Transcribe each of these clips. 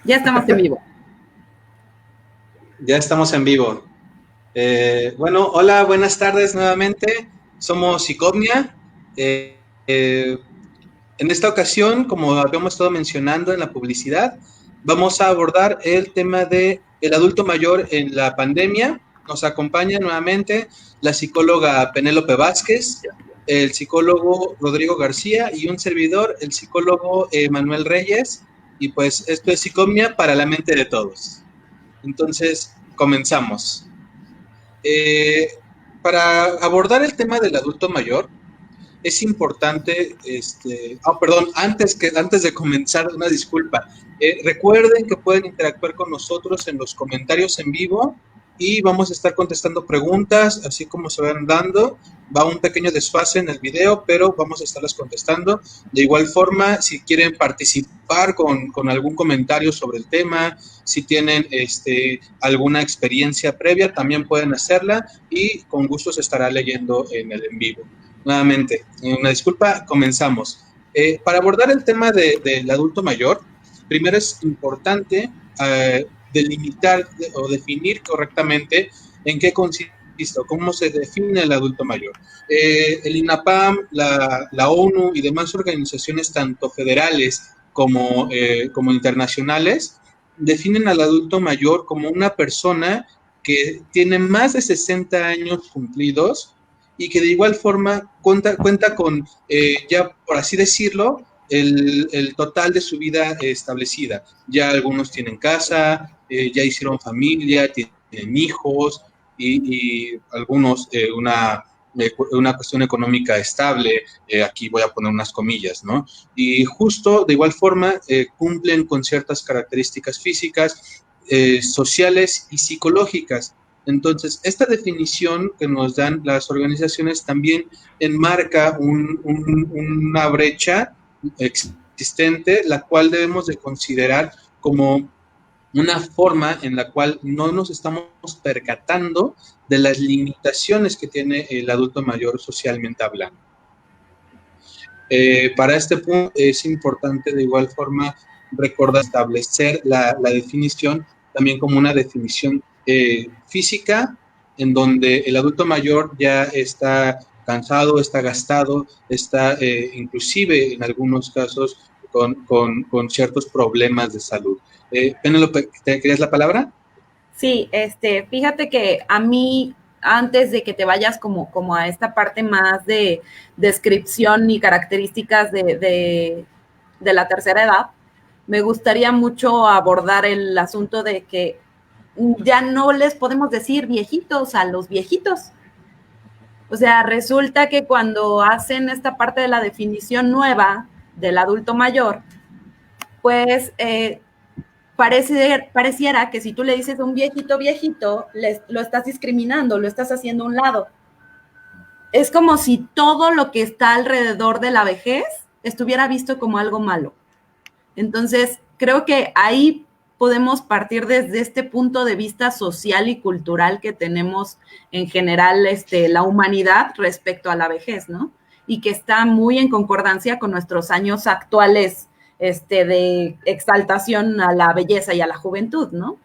Ya estamos en vivo. Ya estamos en vivo. Bueno, hola, buenas tardes nuevamente. Somos Psicomnia. En esta ocasión, como habíamos estado mencionando en la publicidad, vamos a abordar el tema de el adulto mayor en la pandemia. Nos acompaña nuevamente la psicóloga Penélope Vázquez, el psicólogo Rodrigo García y un servidor, el psicólogo Manuel Reyes. Y pues esto es Psicomnia para la mente de todos. Entonces, comenzamos. Para abordar el tema del adulto mayor, es importante, perdón, antes de comenzar, una disculpa. Recuerden que pueden interactuar con nosotros en los comentarios en vivo y vamos a estar contestando preguntas, así como se van dando. Va un pequeño desfase en el video, pero vamos a estarlas contestando. De igual forma, si quieren participar con algún comentario sobre el tema, si tienen alguna experiencia previa, también pueden hacerla y con gusto se estará leyendo en el en vivo. Nuevamente, una disculpa, comenzamos. Para abordar el tema del adulto mayor, primero es importante delimitar o definir correctamente en qué consiste o cómo se define el adulto mayor. El INAPAM, la ONU y demás organizaciones, tanto federales como internacionales, definen al adulto mayor como una persona que tiene más de 60 años cumplidos y que de igual forma cuenta con, ya por así decirlo, el total de su vida establecida. Ya algunos tienen casa, ya hicieron familia, tienen hijos y algunos una cuestión económica estable, aquí voy a poner unas comillas, ¿no? Y justo de igual forma cumplen con ciertas características físicas, sociales y psicológicas. Entonces, esta definición que nos dan las organizaciones también enmarca una brecha existente, la cual debemos de considerar como una forma en la cual no nos estamos percatando de las limitaciones que tiene el adulto mayor socialmente hablando. Para este punto es importante de igual forma recordar establecer la definición también como una definición física, en donde el adulto mayor ya está cansado, está gastado, está inclusive en algunos casos con ciertos problemas de salud. Penélope, ¿te querías la palabra? Sí, fíjate que a mí, antes de que te vayas como a esta parte más de descripción y características de la tercera edad, me gustaría mucho abordar el asunto de que ya no les podemos decir viejitos a los viejitos. O sea, resulta que cuando hacen esta parte de la definición nueva del adulto mayor, pues pareciera que si tú le dices a un viejito, lo estás discriminando, lo estás haciendo a un lado. Es como si todo lo que está alrededor de la vejez estuviera visto como algo malo. Entonces, creo que ahí podemos partir desde este punto de vista social y cultural que tenemos en general la humanidad respecto a la vejez, ¿no? Y que está muy en concordancia con nuestros años actuales de exaltación a la belleza y a la juventud, ¿no?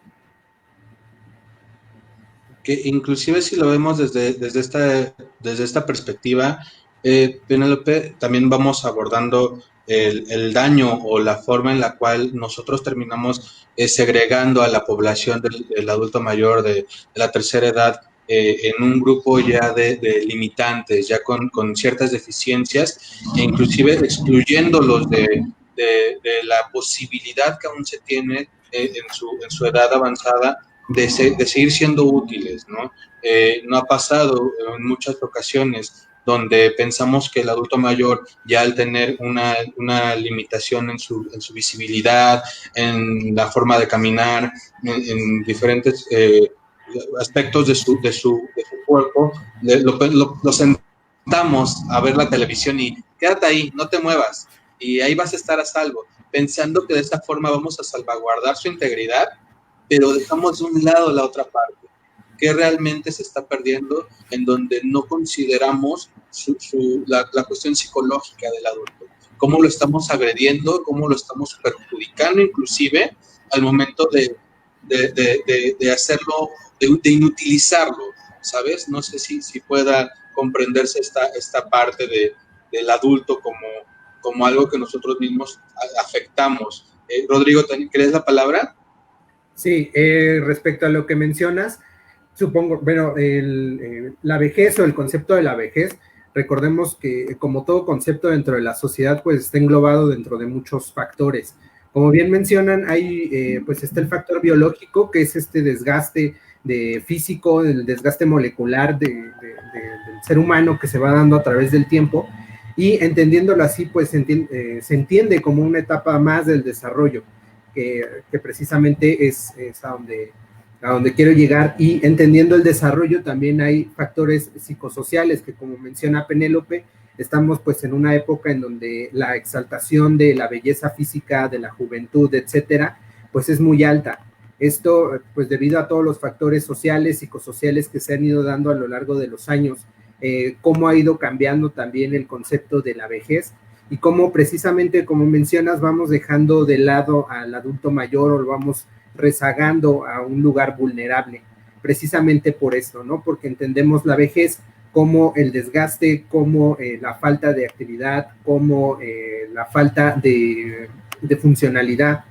Que inclusive si lo vemos desde esta perspectiva, Penélope, también vamos abordando el daño o la forma en la cual nosotros terminamos segregando a la población del adulto mayor de la tercera edad en un grupo ya de limitantes, ya con ciertas deficiencias, e inclusive excluyéndolos de la posibilidad que aún se tiene en su edad avanzada de seguir siendo útiles, ¿no? No ha pasado en muchas ocasiones donde pensamos que el adulto mayor, ya al tener una limitación en su visibilidad, en la forma de caminar, en diferentes aspectos de su cuerpo, lo sentamos a ver la televisión y quédate ahí, no te muevas, y ahí vas a estar a salvo, pensando que de esta forma vamos a salvaguardar su integridad, pero dejamos de un lado la otra parte, que realmente se está perdiendo, en donde no consideramos la cuestión psicológica del adulto. cómo lo estamos agrediendo, cómo lo estamos perjudicando inclusive al momento de hacerlo, de inutilizarlo, ¿sabes? No sé si pueda comprenderse esta parte del adulto como algo que nosotros mismos afectamos. Rodrigo, ¿crees la palabra? Sí, respecto a lo que mencionas, supongo, bueno, la vejez o el concepto de la vejez, recordemos que como todo concepto dentro de la sociedad, pues está englobado dentro de muchos factores. Como bien mencionan, hay, pues está el factor biológico, que es este desgaste físico, el desgaste molecular del ser humano que se va dando a través del tiempo, y entendiéndolo así, pues se entiende como una etapa más del desarrollo, que precisamente es a donde quiero llegar, y entendiendo el desarrollo también hay factores psicosociales que, como menciona Penélope, estamos pues en una época en donde la exaltación de la belleza física, de la juventud, etcétera, pues es muy alta. Esto pues debido a todos los factores sociales, psicosociales que se han ido dando a lo largo de los años, cómo ha ido cambiando también el concepto de la vejez, y cómo precisamente, como mencionas, vamos dejando de lado al adulto mayor o lo vamos rezagando a un lugar vulnerable, precisamente por eso, ¿no? Porque entendemos la vejez como el desgaste, como la falta de actividad, como la falta de funcionalidad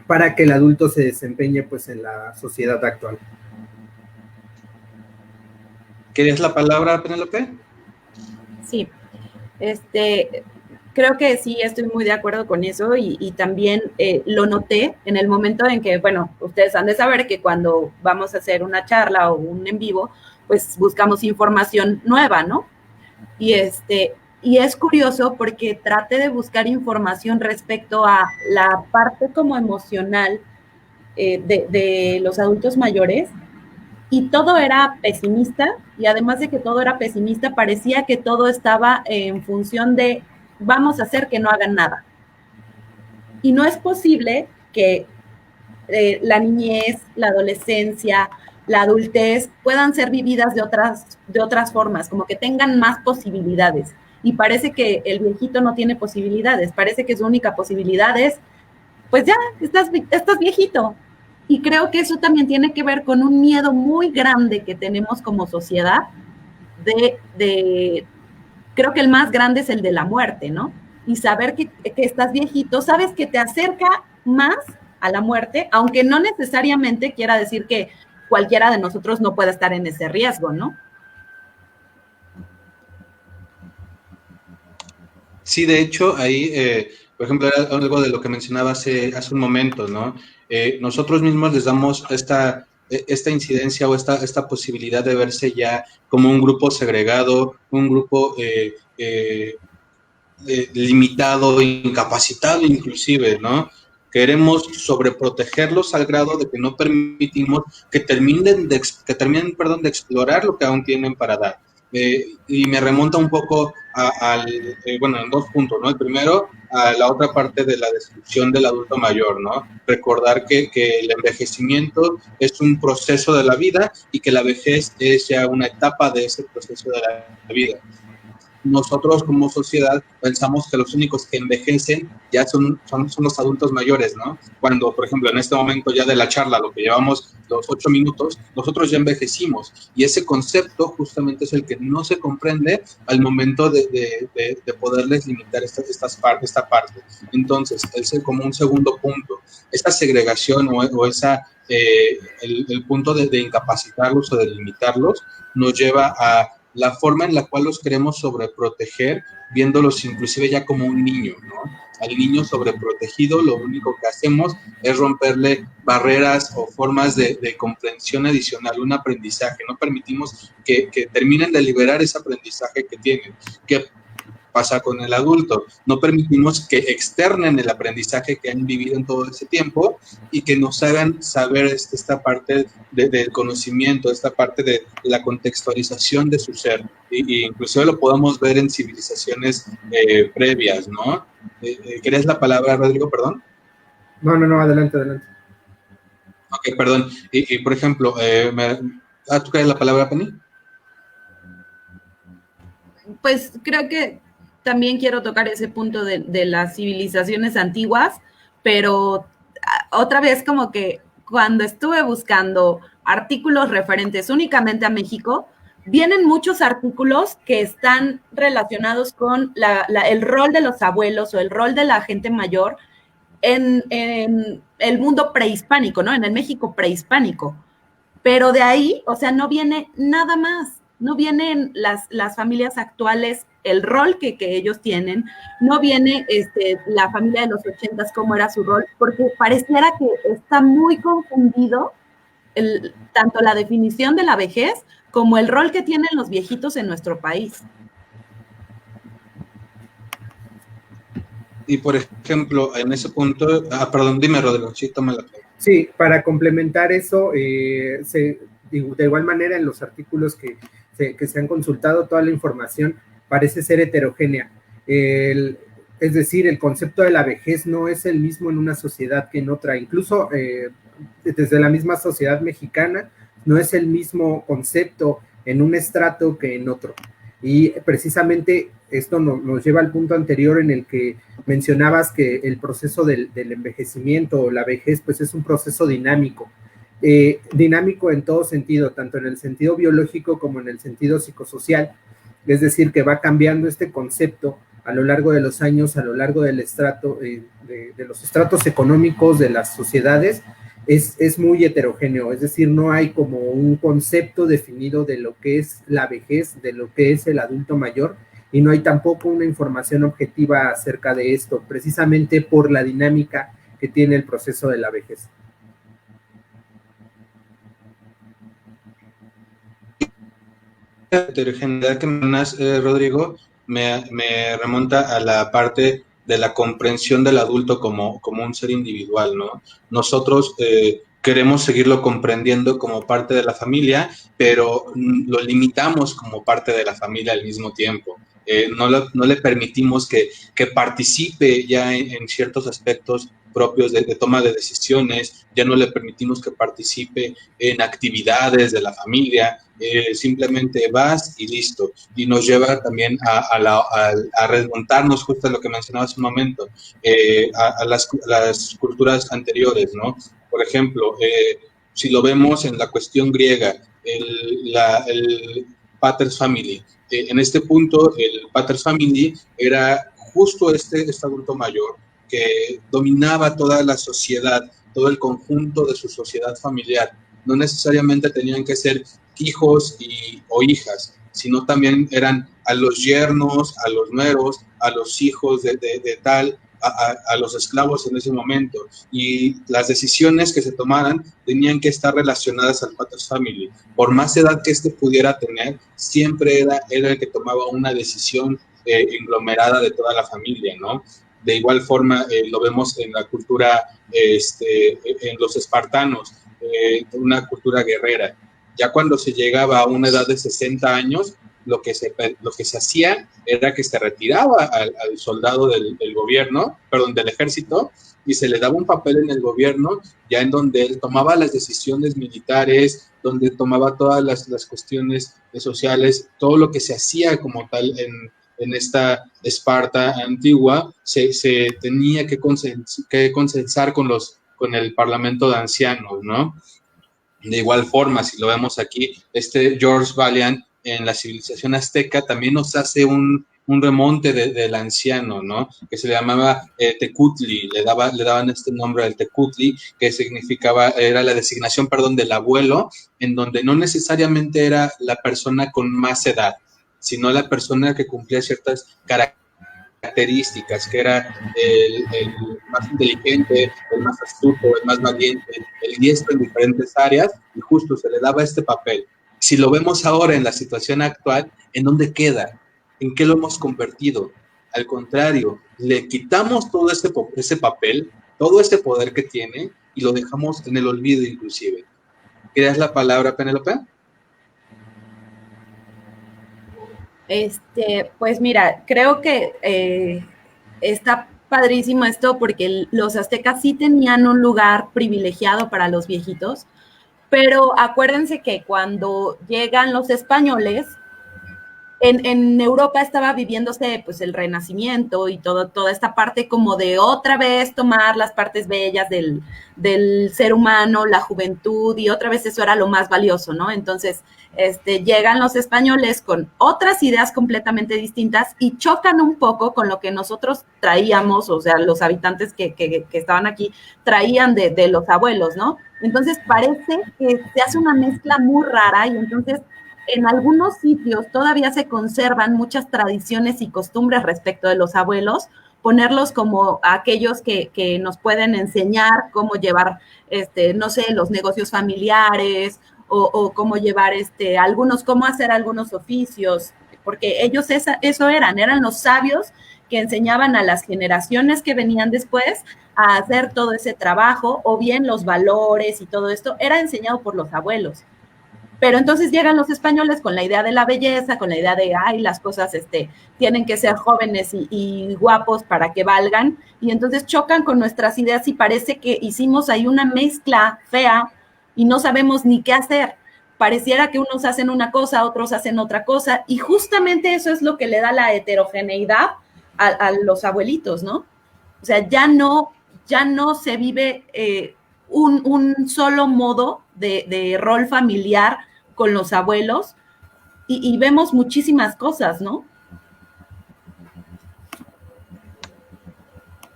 para que el adulto se desempeñe pues en la sociedad actual. ¿Querías la palabra, Penélope? Sí, creo que sí, estoy muy de acuerdo con eso y también lo noté en el momento en que, bueno, ustedes han de saber que cuando vamos a hacer una charla o un en vivo, pues buscamos información nueva, ¿no? Y es curioso porque traté de buscar información respecto a la parte como emocional de los adultos mayores, y todo era pesimista, y además de que todo era pesimista, parecía que todo estaba en función de vamos a hacer que no hagan nada. Y no es posible que la niñez, la adolescencia, la adultez puedan ser vividas de otras formas, como que tengan más posibilidades. Y parece que el viejito no tiene posibilidades, parece que su única posibilidad es, pues ya, estás viejito. Y creo que eso también tiene que ver con un miedo muy grande que tenemos como sociedad creo que el más grande es el de la muerte, ¿no? Y saber que estás viejito, sabes que te acerca más a la muerte, aunque no necesariamente quiera decir que cualquiera de nosotros no pueda estar en ese riesgo, ¿no? Sí, de hecho, ahí, por ejemplo, era algo de lo que mencionaba hace un momento, ¿no? Nosotros mismos les damos esta incidencia o esta posibilidad de verse ya como un grupo segregado, un grupo limitado, incapacitado inclusive, ¿no? Queremos sobreprotegerlos al grado de que no permitimos que terminen, de explorar lo que aún tienen para dar. Y me remonta un poco bueno, en dos puntos, ¿no? El primero, a la otra parte de la descripción del adulto mayor, ¿no? Recordar que el envejecimiento es un proceso de la vida y que la vejez es ya una etapa de ese proceso de la vida. Nosotros como sociedad pensamos que los únicos que envejecen ya son los adultos mayores, ¿no? Cuando, por ejemplo, en este momento ya de la charla, lo que llevamos los 8 minutos, nosotros ya envejecimos, y ese concepto justamente es el que no se comprende al momento de poderles limitar esta parte. Entonces, ese como un segundo punto, esta segregación o el punto de incapacitarlos o de limitarlos nos lleva a la forma en la cual los queremos sobreproteger, viéndolos inclusive ya como un niño, ¿no? Al niño sobreprotegido, lo único que hacemos es romperle barreras o formas de comprensión adicional, un aprendizaje. No permitimos que terminen de liberar ese aprendizaje que tienen. ¿Qué pasa con el adulto? No permitimos que externen el aprendizaje que han vivido en todo ese tiempo y que nos hagan saber esta parte del conocimiento, esta parte de la contextualización de su ser. Y inclusive lo podemos ver en civilizaciones previas, ¿no? ¿Querías la palabra, Rodrigo? Perdón. No, adelante. Ok, perdón. Y por ejemplo, ¿tú querías la palabra, Penny? Pues creo que también quiero tocar ese punto de las civilizaciones antiguas, pero otra vez como que cuando estuve buscando artículos referentes únicamente a México, vienen muchos artículos que están relacionados con el rol de los abuelos o el rol de la gente mayor en el mundo prehispánico, ¿no? En el México prehispánico. Pero de ahí, o sea, no viene nada más, no vienen las familias actuales, el rol que ellos tienen, no viene la familia de los 80s, cómo era su rol, porque pareciera que está muy confundido tanto la definición de la vejez como el rol que tienen los viejitos en nuestro país. Y por ejemplo, en ese punto, perdón, dime, Rodrigo, sí, toma la palabra. Sí, para complementar eso, de igual manera en los artículos que se han consultado, toda la información parece ser heterogénea. Es decir, el concepto de la vejez no es el mismo en una sociedad que en otra. Incluso desde la misma sociedad mexicana, no es el mismo concepto en un estrato que en otro. Y precisamente esto nos lleva al punto anterior en el que mencionabas que el proceso del envejecimiento o la vejez, pues es un proceso dinámico. Dinámico en todo sentido, tanto en el sentido biológico como en el sentido psicosocial. Es decir, que va cambiando este concepto a lo largo de los años, a lo largo del estrato, de los estratos económicos de las sociedades, es muy heterogéneo, es decir, no hay como un concepto definido de lo que es la vejez, de lo que es el adulto mayor, y no hay tampoco una información objetiva acerca de esto, precisamente por la dinámica que tiene el proceso de la vejez. La heterogeneidad que mencionas, Rodrigo, me remonta a la parte de la comprensión del adulto como un ser individual, ¿no? Nosotros queremos seguirlo comprendiendo como parte de la familia, pero lo limitamos como parte de la familia al mismo tiempo. No le permitimos que participe ya en ciertos aspectos propios de toma de decisiones, ya no le permitimos que participe en actividades de la familia, simplemente vas y listo. Y nos lleva también a remontarnos justo a lo que mencionaba hace un momento, a las culturas anteriores, ¿no? Por ejemplo, si lo vemos en la cuestión griega, el Pater Family, en este punto el Pater Family era justo este adulto mayor que dominaba toda la sociedad, todo el conjunto de su sociedad familiar. No necesariamente tenían que ser hijos o hijas, sino también eran a los yernos, a los nueros, a los hijos de tal, a los esclavos en ese momento, y las decisiones que se tomaran tenían que estar relacionadas al Pater Family. Por más edad que pudiera tener, siempre era el que tomaba una decisión englomerada de toda la familia, ¿no? De igual forma, lo vemos en la cultura, en los espartanos, una cultura guerrera. Ya cuando se llegaba a una edad de 60 años, lo que se hacía era que se retiraba al soldado del gobierno, perdón, del ejército, y se le daba un papel en el gobierno, ya en donde él tomaba las decisiones militares, donde tomaba todas las cuestiones sociales, todo lo que se hacía como tal en esta Esparta antigua, se tenía que consensar con el parlamento de ancianos, ¿no? De igual forma, si lo vemos aquí, George Valiant en la civilización azteca también nos hace un remonte del anciano, ¿no? Que se le llamaba Tecutli, le daban este nombre al Tecutli, que era la designación, perdón, del abuelo, en donde no necesariamente era la persona con más edad, sino la persona que cumplía ciertas características, que era el más inteligente, el más astuto, el más valiente, el diestro en diferentes áreas, y justo se le daba este papel. Si lo vemos ahora en la situación actual, ¿en dónde queda? ¿En qué lo hemos convertido? Al contrario, le quitamos todo ese papel, todo ese poder que tiene, y lo dejamos en el olvido inclusive. ¿Quieres la palabra, Penélope? Pues mira, creo que está padrísimo esto porque los aztecas sí tenían un lugar privilegiado para los viejitos, pero acuérdense que cuando llegan los españoles, en Europa estaba viviéndose pues el Renacimiento y toda esta parte como de otra vez tomar las partes bellas del ser humano, la juventud, y otra vez eso era lo más valioso, ¿no? Entonces, llegan los españoles con otras ideas completamente distintas y chocan un poco con lo que nosotros traíamos, o sea, los habitantes que estaban aquí traían de los abuelos, ¿no? Entonces parece que se hace una mezcla muy rara y entonces en algunos sitios todavía se conservan muchas tradiciones y costumbres respecto de los abuelos, ponerlos como aquellos que nos pueden enseñar cómo llevar, no sé, los negocios familiares o cómo llevar cómo hacer algunos oficios, porque ellos eso eran los sabios que enseñaban a las generaciones que venían después a hacer todo ese trabajo, o bien los valores y todo esto era enseñado por los abuelos. Pero entonces llegan los españoles con la idea de la belleza, con la idea de, ay, las cosas tienen que ser jóvenes y guapos para que valgan, y entonces chocan con nuestras ideas y parece que hicimos ahí una mezcla fea y no sabemos ni qué hacer. Pareciera que unos hacen una cosa, otros hacen otra cosa, y justamente eso es lo que le da la heterogeneidad a los abuelitos, ¿no? O sea, ya no se vive un solo modo de rol familiar con los abuelos y vemos muchísimas cosas, ¿no?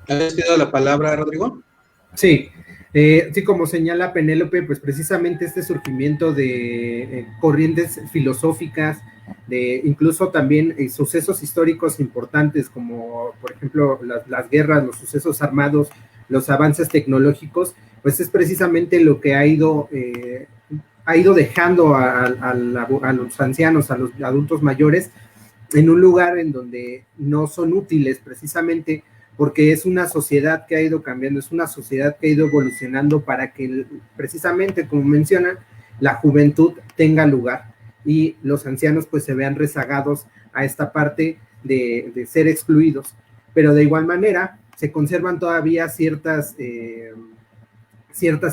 ¿Has pedido la palabra, Rodrigo? Sí, sí, como señala Penélope, pues precisamente este surgimiento de corrientes filosóficas, de incluso también sucesos históricos importantes, como por ejemplo las guerras, los sucesos armados, los avances tecnológicos, pues es precisamente lo que ha ido dejando a los ancianos, a los adultos mayores, en un lugar en donde no son útiles, precisamente porque es una sociedad que ha ido cambiando, es una sociedad que ha ido evolucionando para que precisamente, como mencionan, la juventud tenga lugar y los ancianos pues se vean rezagados a esta parte de ser excluidos. Pero de igual manera se conservan todavía ciertas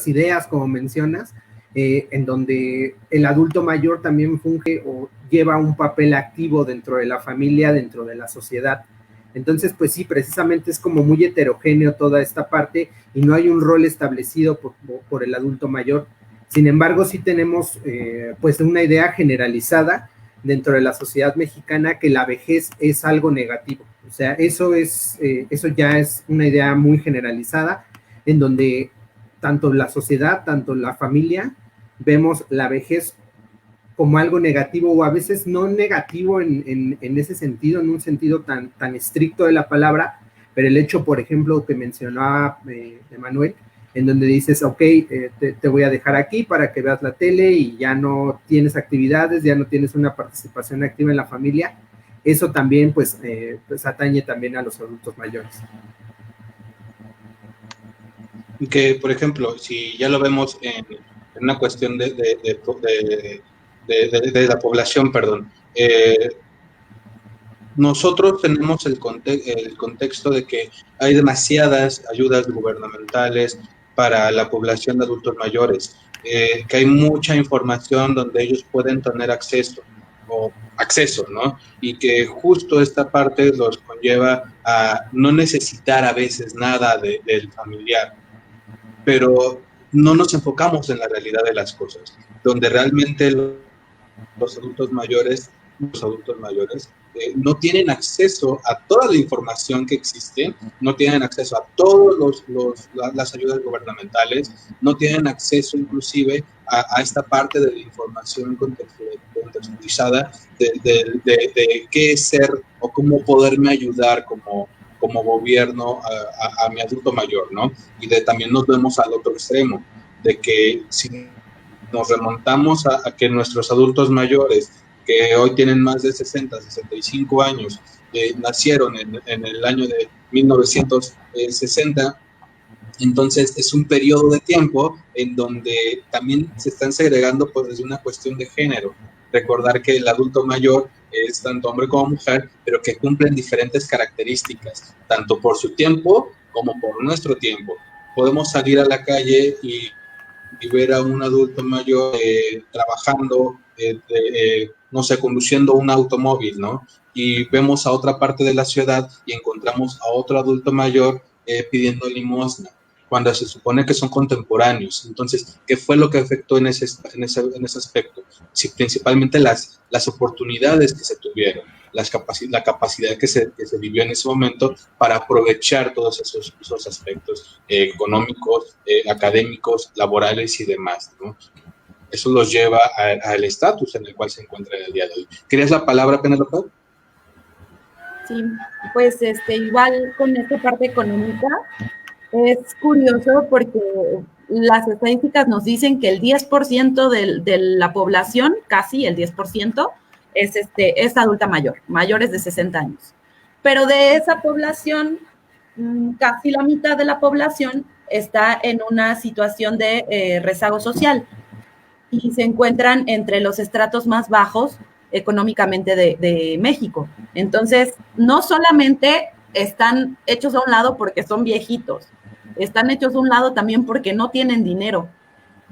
ideas, como mencionas, en donde el adulto mayor también funge o lleva un papel activo dentro de la familia, dentro de la sociedad. Entonces, pues sí, precisamente es como muy heterogéneo toda esta parte y no hay un rol establecido por el adulto mayor. Sin embargo, sí tenemos pues una idea generalizada dentro de la sociedad mexicana que la vejez es algo negativo. O sea, eso ya es una idea muy generalizada en donde tanto la sociedad, tanto la familia, vemos la vejez como algo negativo, o a veces no negativo en ese sentido, en un sentido tan estricto de la palabra, pero el hecho, por ejemplo, que mencionaba Emanuel, en donde dices, ok, te voy a dejar aquí para que veas la tele y ya no tienes actividades, ya no tienes una participación activa en la familia, eso también pues atañe también a los adultos mayores. Que, por ejemplo, si ya lo vemos en una cuestión de la población, perdón, nosotros tenemos el contexto de que hay demasiadas ayudas gubernamentales para la población de adultos mayores, que hay mucha información donde ellos pueden tener acceso, ¿no? Y que justo esta parte los conlleva a no necesitar a veces nada del familiar, pero no nos enfocamos en la realidad de las cosas, donde realmente los adultos mayores no tienen acceso a toda la información que existe, no tienen acceso a todas las ayudas gubernamentales, no tienen acceso inclusive a esta parte de la información contextualizada de qué es ser o cómo poderme ayudar como gobierno a mi adulto mayor, ¿no? Y también nos vemos al otro extremo, de que si nos remontamos a que nuestros adultos mayores, que hoy tienen más de 60, 65 años, nacieron en el año de 1960, entonces es un periodo de tiempo en donde también se están segregando pues, desde una cuestión de género. Recordar que el adulto mayor es tanto hombre como mujer, pero que cumplen diferentes características, tanto por su tiempo como por nuestro tiempo. Podemos salir a la calle y ver a un adulto mayor trabajando no sé, conduciendo un automóvil, ¿no? Y vemos a otra parte de la ciudad y encontramos a otro adulto mayor pidiendo limosna, cuando se supone que son contemporáneos. Entonces, ¿qué fue lo que afectó en ese aspecto? Sí, principalmente las oportunidades que se tuvieron, la capacidad que se vivió en ese momento para aprovechar todos esos aspectos económicos, académicos, laborales y demás, ¿no? Eso los lleva al estatus en el cual se encuentra en el día de hoy. ¿Querías la palabra, Penélope? Sí, pues igual con esta parte económica, es curioso porque las estadísticas nos dicen que el 10% de la población, casi el 10%, es adulta mayor, mayores de 60 años. Pero de esa población, casi la mitad de la población está en una situación de rezago social y se encuentran entre los estratos más bajos económicamente de México. Entonces, no solamente están hechos a un lado porque son viejitos, están hechos a un lado también porque no tienen dinero.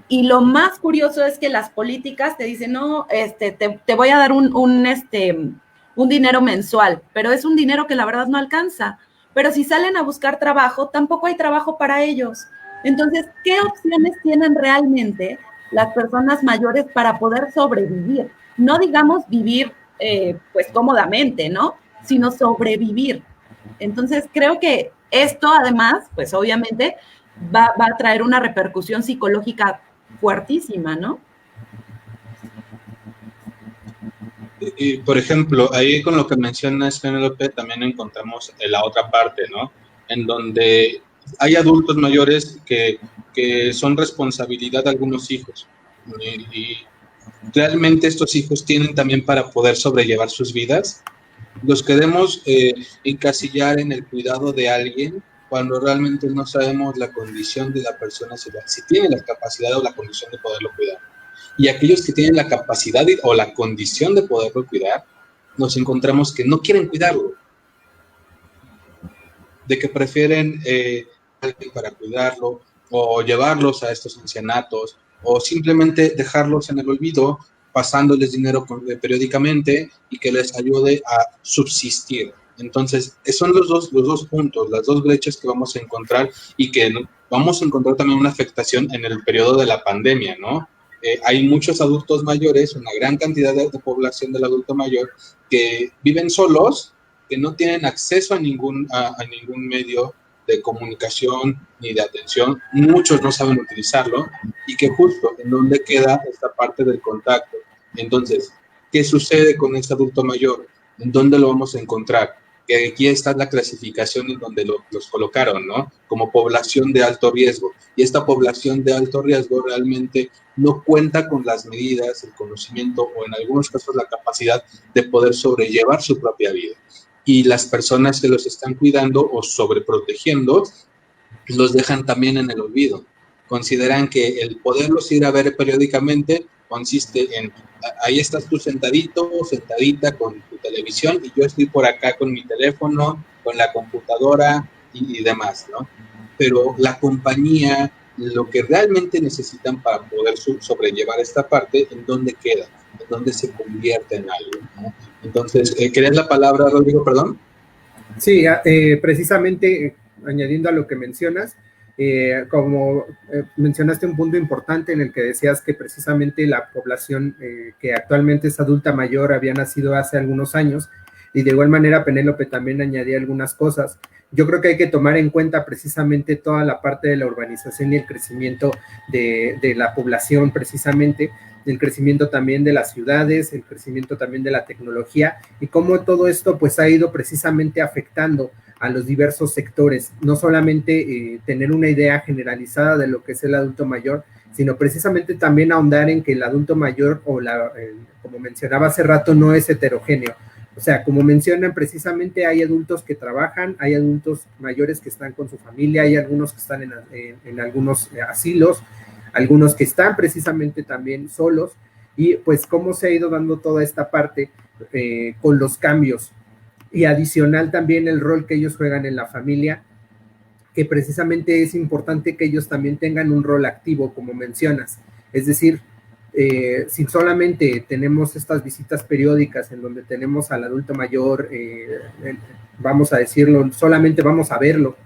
Y lo más curioso es que las políticas te dicen, no, te voy a dar un dinero mensual, pero es un dinero que la verdad no alcanza. Pero si salen a buscar trabajo, tampoco hay trabajo para ellos. Entonces, ¿qué opciones tienen realmente las personas mayores para poder sobrevivir? No digamos vivir pues cómodamente, ¿no? Sino sobrevivir. Entonces, creo que esto además, pues obviamente va a traer una repercusión psicológica fuertísima, ¿no? Y, por ejemplo, ahí con lo que mencionas, Penélope, también encontramos la otra parte, ¿no? En donde hay adultos mayores que son responsabilidad de algunos hijos. Y realmente estos hijos tienen también para poder sobrellevar sus vidas. Los queremos encasillar en el cuidado de alguien cuando realmente no sabemos la condición de la persona, si tiene la capacidad o la condición de poderlo cuidar. Y aquellos que tienen la capacidad o la condición de poderlo cuidar, nos encontramos que no quieren cuidarlo, de que prefieren alguien para cuidarlo o llevarlos a estos ancianatos o simplemente dejarlos en el olvido, pasándoles dinero periódicamente y que les ayude a subsistir. Entonces, son los dos puntos, las dos brechas que vamos a encontrar y que vamos a encontrar también una afectación en el periodo de la pandemia, ¿no? Hay muchos adultos mayores, una gran cantidad de población del adulto mayor que viven solos, que no tienen acceso a ningún medio de comunicación ni de atención, muchos no saben utilizarlo, y que justo en donde queda esta parte del contacto. Entonces, ¿qué sucede con este adulto mayor? ¿En dónde lo vamos a encontrar? Que aquí está la clasificación en donde los colocaron, ¿no? Como población de alto riesgo. Y esta población de alto riesgo realmente no cuenta con las medidas, el conocimiento o en algunos casos la capacidad de poder sobrellevar su propia vida. Y las personas que los están cuidando o sobreprotegiendo los dejan también en el olvido. Consideran que el poderlos ir a ver periódicamente consiste en, ahí estás tú sentadito o sentadita con tu televisión y yo estoy por acá con mi teléfono, con la computadora y demás, ¿no? Pero la compañía, lo que realmente necesitan para poder sobrellevar esta parte, ¿en dónde queda? ¿En dónde se convierte en algo? ¿No? Entonces, ¿querías la palabra, Rodrigo? Perdón. Sí, precisamente añadiendo a lo que mencionas, como mencionaste un punto importante en el que decías que precisamente la población que actualmente es adulta mayor había nacido hace algunos años, y de igual manera Penélope también añadía algunas cosas. Yo creo que hay que tomar en cuenta precisamente toda la parte de la urbanización y el crecimiento de la población, precisamente el crecimiento también de las ciudades, el crecimiento también de la tecnología, y cómo todo esto pues ha ido precisamente afectando a los diversos sectores, no solamente tener una idea generalizada de lo que es el adulto mayor, sino precisamente también ahondar en que el adulto mayor, como mencionaba hace rato, no es heterogéneo. O sea, como mencionan, precisamente hay adultos que trabajan, hay adultos mayores que están con su familia, hay algunos que están en algunos asilos, algunos que están precisamente también solos, y pues cómo se ha ido dando toda esta parte con los cambios. Y adicional también el rol que ellos juegan en la familia, que precisamente es importante que ellos también tengan un rol activo, como mencionas. Es decir, si solamente tenemos estas visitas periódicas en donde tenemos al adulto mayor, vamos a decirlo, solamente vamos a verlo,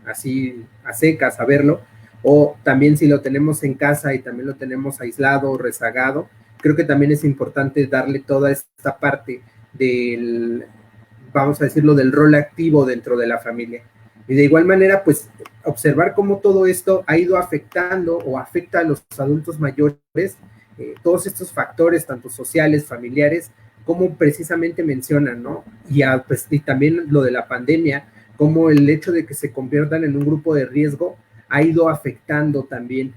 así a secas, a verlo, o también si lo tenemos en casa y también lo tenemos aislado o rezagado, creo que también es importante darle toda esta parte del, vamos a decirlo, del rol activo dentro de la familia. Y de igual manera, pues, observar cómo todo esto ha ido afectando o afecta a los adultos mayores, todos estos factores, tanto sociales, familiares, como precisamente mencionan, ¿no? Pues, y también lo de la pandemia, como el hecho de que se conviertan en un grupo de riesgo ha ido afectando también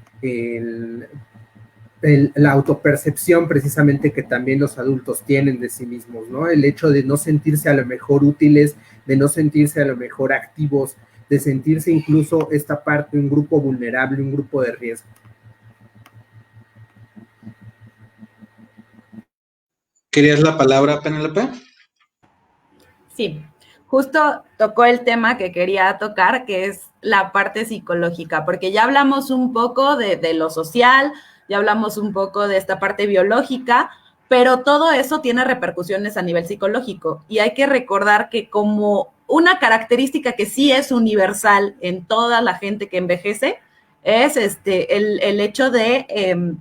la autopercepción precisamente que también los adultos tienen de sí mismos, ¿no? El hecho de no sentirse a lo mejor útiles, de no sentirse a lo mejor activos, de sentirse incluso esta parte, un grupo vulnerable, un grupo de riesgo. ¿Querías la palabra, Penélope? Sí, justo tocó el tema que quería tocar, que es la parte psicológica, porque ya hablamos un poco de lo social, ya hablamos un poco de esta parte biológica, pero todo eso tiene repercusiones a nivel psicológico y hay que recordar que como una característica que sí es universal en toda la gente que envejece es el hecho de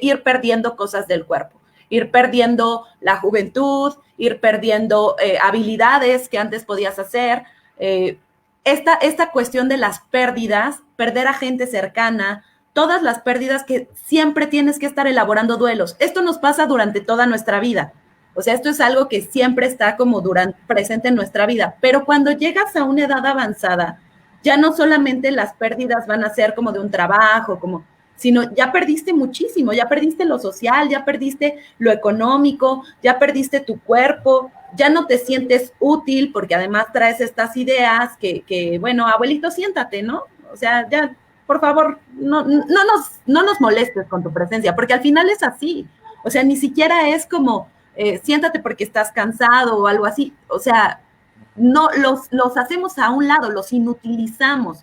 ir perdiendo cosas del cuerpo, ir perdiendo la juventud, ir perdiendo habilidades que antes podías hacer. Esta cuestión de las pérdidas, perder a gente cercana, todas las pérdidas que siempre tienes que estar elaborando duelos. Esto nos pasa durante toda nuestra vida. O sea, esto es algo que siempre está como presente en nuestra vida. Pero cuando llegas a una edad avanzada, ya no solamente las pérdidas van a ser como de un trabajo, sino ya perdiste muchísimo, ya perdiste lo social, ya perdiste lo económico, ya perdiste tu cuerpo, ya no te sientes útil porque además traes estas ideas que bueno, abuelito, siéntate, ¿no? O sea, ya, por favor, no nos molestes con tu presencia, porque al final es así. O sea, ni siquiera es como, siéntate porque estás cansado o algo así. O sea, no los hacemos a un lado, los inutilizamos.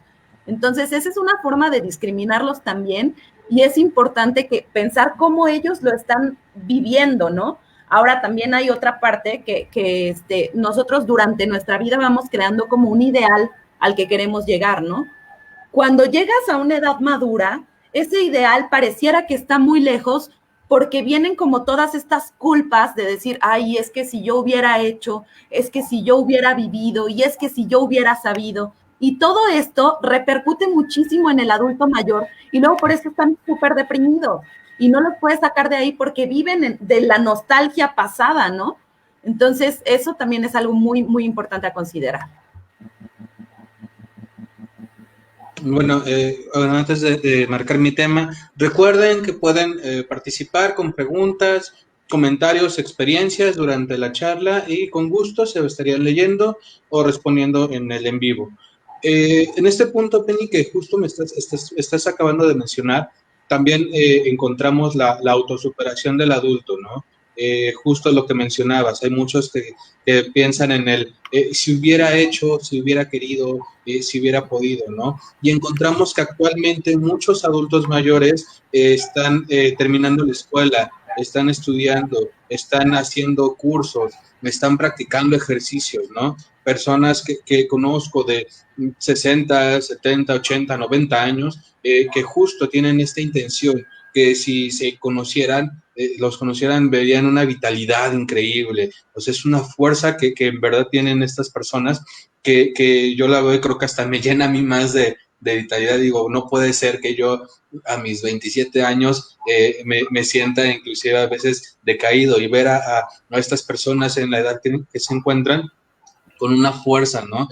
Entonces, esa es una forma de discriminarlos también y es importante pensar cómo ellos lo están viviendo, ¿no? Ahora también hay otra parte que nosotros durante nuestra vida vamos creando como un ideal al que queremos llegar, ¿no? Cuando llegas a una edad madura, ese ideal pareciera que está muy lejos porque vienen como todas estas culpas de decir, ay, es que si yo hubiera hecho, es que si yo hubiera vivido y es que si yo hubiera sabido. Y todo esto repercute muchísimo en el adulto mayor y luego por eso están súper deprimidos y no los puedes sacar de ahí porque viven de la nostalgia pasada, ¿no? Entonces, eso también es algo muy, muy importante a considerar. Bueno, antes de marcar mi tema, recuerden que pueden participar con preguntas, comentarios, experiencias durante la charla y con gusto se estarían leyendo o respondiendo en el en vivo. En este punto, Penny, que justo me estás acabando de mencionar, también encontramos la autosuperación del adulto, ¿no? Justo lo que mencionabas, hay muchos que piensan en si hubiera hecho, si hubiera querido, si hubiera podido, ¿no? Y encontramos que actualmente muchos adultos mayores están terminando la escuela, están estudiando, están haciendo cursos, están practicando ejercicios, ¿no? Personas que conozco de 60, 70, 80, 90 años, que justo tienen esta intención, que si se conocieran, los conocieran, verían una vitalidad increíble. O sea, es una fuerza que en verdad tienen estas personas que yo la veo y creo que hasta me llena a mí más de vitalidad. Digo, no puede ser que yo a mis 27 años me sienta inclusive a veces decaído y ver a estas personas en la edad que se encuentran con una fuerza, ¿no?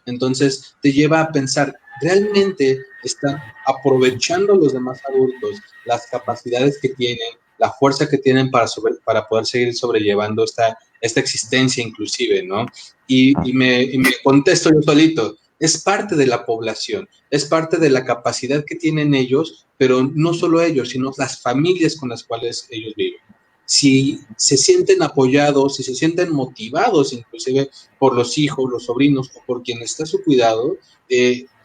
Entonces te lleva a pensar, ¿realmente están aprovechando los demás adultos las capacidades que tienen, la fuerza que tienen para poder seguir sobrellevando esta existencia inclusive, ¿no? Y me contesto yo solito, es parte de la población, es parte de la capacidad que tienen ellos, pero no solo ellos, sino las familias con las cuales ellos viven. Si se sienten apoyados, si se sienten motivados inclusive por los hijos, los sobrinos o por quien está a su cuidado,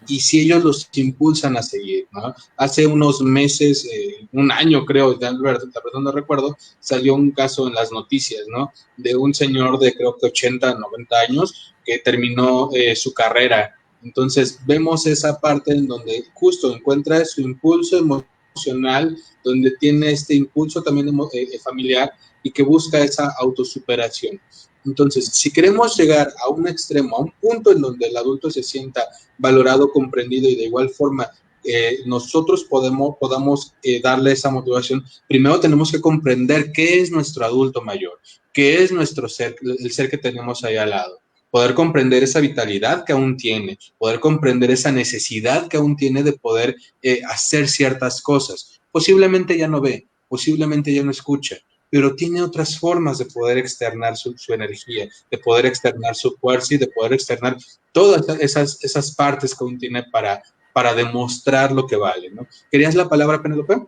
y si ellos los impulsan a seguir, ¿no? Hace unos meses, un año creo, la verdad no recuerdo, salió un caso en las noticias, ¿no? De un señor de creo que 80, 90 años que terminó su carrera. Entonces vemos esa parte en donde justo encuentra su impulso emocional, donde tiene este impulso también familiar y que busca esa autosuperación. Entonces, si queremos llegar a un extremo, a un punto en donde el adulto se sienta valorado, comprendido y de igual forma nosotros podamos darle esa motivación, primero tenemos que comprender qué es nuestro adulto mayor, qué es nuestro ser, el ser que tenemos ahí al lado. Poder comprender esa vitalidad que aún tiene, poder comprender esa necesidad que aún tiene de poder hacer ciertas cosas. Posiblemente ya no ve, posiblemente ya no escucha, pero tiene otras formas de poder externar su energía, de poder externar su fuerza y de poder externar todas esas partes que aún tiene para demostrar lo que vale, ¿no? ¿Querías la palabra, Penélope?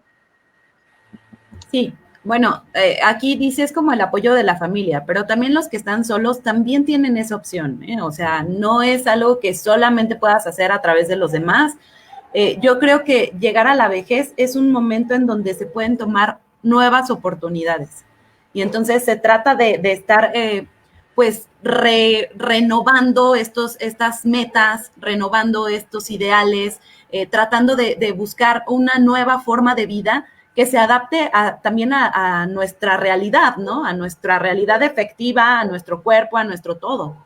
Sí, bueno, aquí dices como el apoyo de la familia, pero también los que están solos también tienen esa opción, ¿eh? O sea, no es algo que solamente puedas hacer a través de los demás. Yo creo que llegar a la vejez es un momento en donde se pueden tomar nuevas oportunidades. Y entonces se trata de estar, pues, renovando estas metas, renovando estos ideales, tratando de buscar una nueva forma de vida que se adapte también a nuestra realidad, ¿no? A nuestra realidad efectiva, a nuestro cuerpo, a nuestro todo.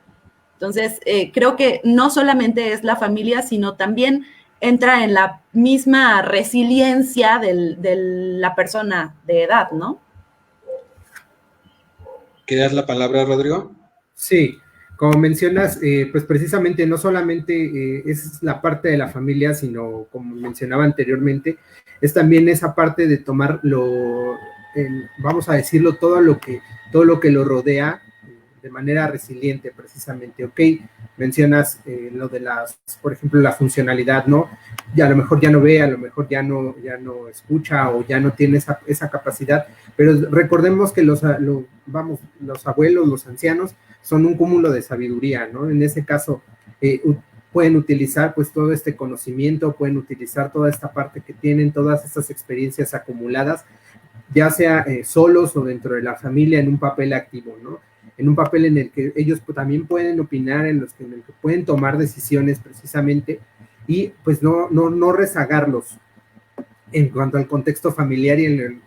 Entonces, creo que no solamente es la familia, sino también entra en la misma resiliencia de la persona de edad, ¿no? ¿Querías la palabra, Rodrigo? Sí, como mencionas, pues precisamente no solamente es la parte de la familia, sino como mencionaba anteriormente, es también esa parte de tomar vamos a decirlo, todo lo que lo rodea de manera resiliente, precisamente. Ok, mencionas lo de por ejemplo, la funcionalidad, ¿no? Ya a lo mejor ya no ve, a lo mejor ya no escucha o ya no tiene esa capacidad, pero recordemos que los abuelos, los ancianos, son un cúmulo de sabiduría, ¿no? En ese caso, pueden utilizar pues todo este conocimiento, pueden utilizar toda esta parte que tienen, todas estas experiencias acumuladas, ya sea solos o dentro de la familia en un papel activo, ¿no? En un papel en el que ellos también pueden opinar, en el que pueden tomar decisiones precisamente y pues no rezagarlos en cuanto al contexto familiar y en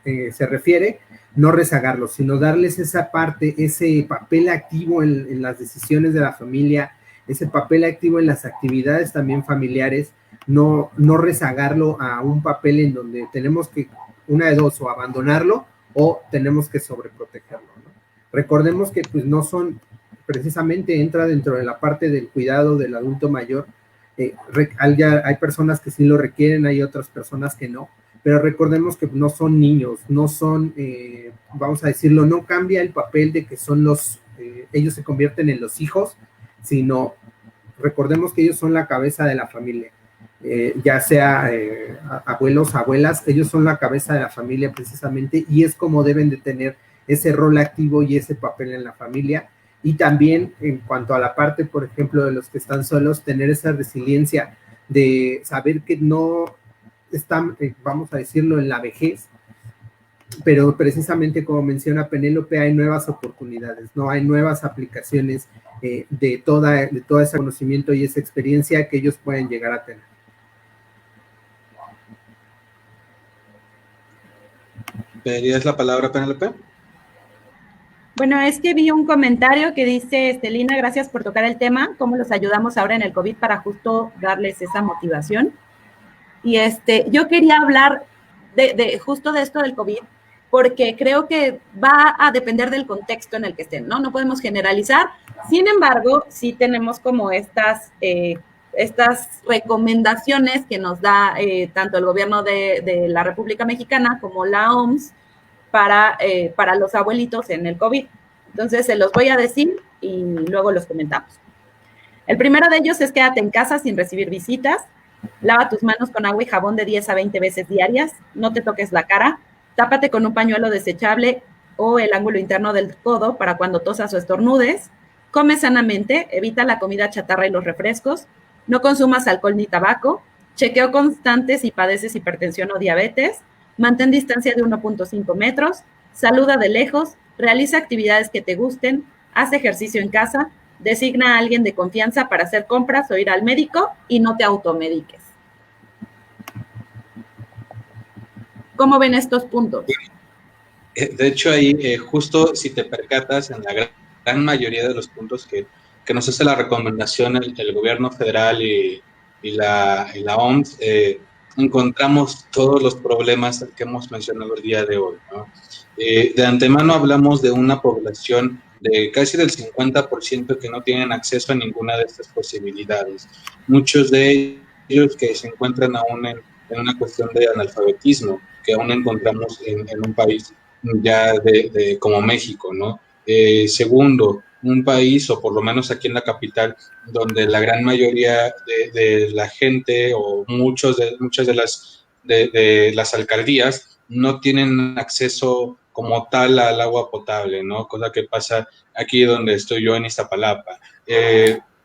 el se refiere, no rezagarlos, sino darles esa parte, ese papel activo en las decisiones de la familia, ese papel activo en las actividades también familiares, no rezagarlo a un papel en donde tenemos que, una de dos, o abandonarlo o tenemos que sobreprotegerlo, ¿no? Recordemos que pues no son, precisamente entra dentro de la parte del cuidado del adulto mayor, hay personas que sí lo requieren, hay otras personas que no, pero recordemos que no son niños, no son, vamos a decirlo, no cambia el papel de que son ellos se convierten en los hijos, sino recordemos que ellos son la cabeza de la familia, ya sea abuelos, abuelas, ellos son la cabeza de la familia precisamente y es como deben de tener ese rol activo y ese papel en la familia. Y también en cuanto a la parte, por ejemplo, de los que están solos, tener esa resiliencia de saber que no están, vamos a decirlo, en la vejez, pero precisamente como menciona Penélope, hay nuevas oportunidades, ¿no? Hay nuevas aplicaciones de todo ese conocimiento y esa experiencia que ellos pueden llegar a tener. ¿Pedirías la palabra, Penélope? Bueno, es que vi un comentario que dice, Estelina, gracias por tocar el tema, cómo los ayudamos ahora en el COVID para justo darles esa motivación. Y yo quería hablar justo de esto del COVID, porque creo que va a depender del contexto en el que estén, ¿no? No podemos generalizar. Sin embargo, sí tenemos como estas recomendaciones que nos da tanto el gobierno de la República Mexicana como la OMS para los abuelitos en el COVID. Entonces, se los voy a decir y luego los comentamos. El primero de ellos es quédate en casa sin recibir visitas. Lava tus manos con agua y jabón de 10 a 20 veces diarias. No te toques la cara. Tápate con un pañuelo desechable o el ángulo interno del codo para cuando tosas o estornudes. Come sanamente. Evita la comida chatarra y los refrescos. no consumas alcohol ni tabaco, chequeo constante si padeces hipertensión o diabetes, mantén distancia de 1.5 metros, saluda de lejos, realiza actividades que te gusten, haz ejercicio en casa, designa a alguien de confianza para hacer compras o ir al médico y no te automediques. ¿Cómo ven estos puntos? De hecho, ahí justo si te percatas, en la gran mayoría de los puntos que nos hace la recomendación el gobierno federal y la OMS, encontramos todos los problemas que hemos mencionado el día de hoy, ¿no? De antemano hablamos de una población de casi del 50% que no tienen acceso a ninguna de estas posibilidades. Muchos de ellos que se encuentran aún en una cuestión de analfabetismo, que aún encontramos en un país ya como México, ¿no? Segundo, un país, o por lo menos aquí en la capital, donde la gran mayoría de la gente o muchas de las alcaldías no tienen acceso como tal al agua potable, ¿no? Cosa que pasa aquí donde estoy yo en Iztapalapa.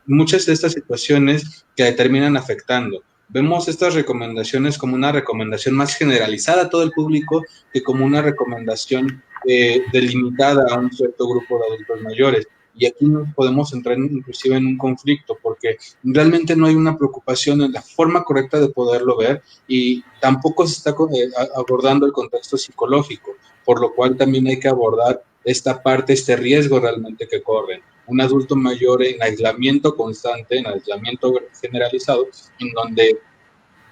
Muchas de estas situaciones que terminan afectando. Vemos estas recomendaciones como una recomendación más generalizada a todo el público que como una recomendación delimitada a un cierto grupo de adultos mayores. Y aquí nos podemos entrar inclusive en un conflicto porque realmente no hay una preocupación en la forma correcta de poderlo ver y tampoco se está abordando el contexto psicológico, por lo cual también hay que abordar esta parte, este riesgo realmente que corren. Un adulto mayor en aislamiento constante, en aislamiento generalizado, en donde